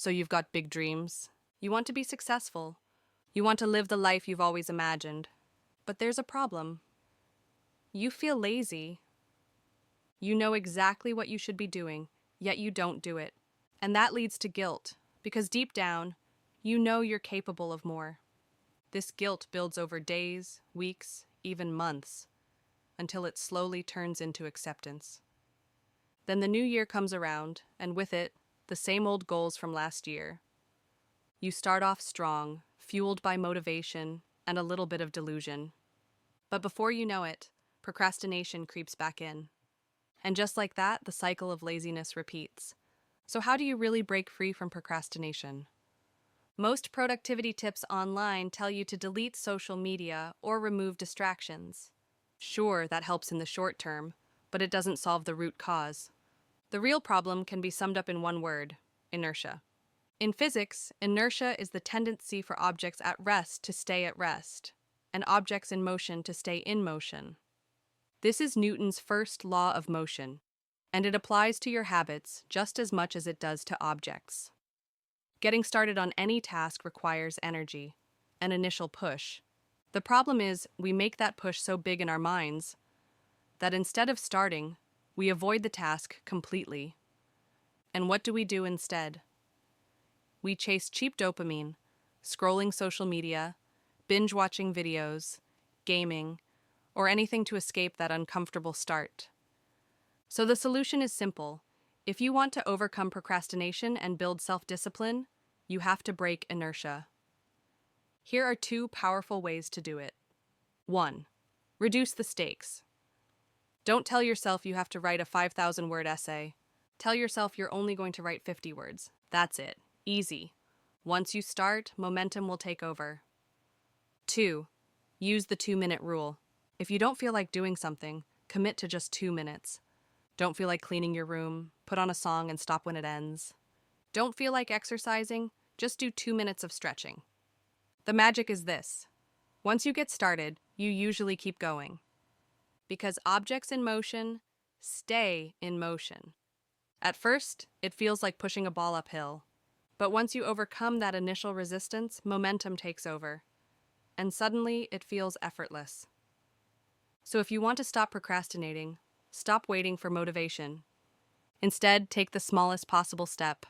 So you've got big dreams. You want to be successful. You want to live the life you've always imagined. But there's a problem. You feel lazy. You know exactly what you should be doing, yet you don't do it. And that leads to guilt, because deep down, you know you're capable of more. This guilt builds over days, weeks, even months, until it slowly turns into acceptance. Then the new year comes around, and with it, the same old goals from last year. You start off strong, fueled by motivation and a little bit of delusion. But before you know it, procrastination creeps back in. And just like that, the cycle of laziness repeats. So how do you really break free from procrastination? Most productivity tips online tell you to delete social media or remove distractions. Sure, that helps in the short term, but it doesn't solve the root cause. The real problem can be summed up in one word: inertia. In physics, inertia is the tendency for objects at rest to stay at rest, and objects in motion to stay in motion. This is Newton's first law of motion, and it applies to your habits just as much as it does to objects. Getting started on any task requires energy, an initial push. The problem is, we make that push so big in our minds that instead of starting, we avoid the task completely. And what do we do instead? We chase cheap dopamine, scrolling social media, binge-watching videos, gaming, or anything to escape that uncomfortable start. So the solution is simple. If you want to overcome procrastination and build self-discipline, you have to break inertia. Here are 2 powerful ways to do it. 1. Reduce the stakes. Don't tell yourself you have to write a 5,000-word essay. Tell yourself you're only going to write 50 words. That's it. Easy. Once you start, momentum will take over. 2. Use the 2-minute rule. If you don't feel like doing something, commit to just 2 minutes. Don't feel like cleaning your room, put on a song and stop when it ends. Don't feel like exercising, just do 2 minutes of stretching. The magic is this: once you get started, you usually keep going. Because objects in motion stay in motion. At first, it feels like pushing a ball uphill. But once you overcome that initial resistance, momentum takes over. And suddenly, it feels effortless. So if you want to stop procrastinating, stop waiting for motivation. Instead, take the smallest possible step.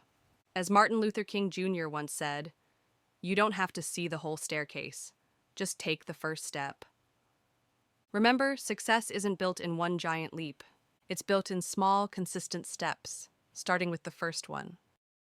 As Martin Luther King Jr. once said, "You don't have to see the whole staircase. Just take the first step." Remember, success isn't built in one giant leap. It's built in small, consistent steps, starting with the first one.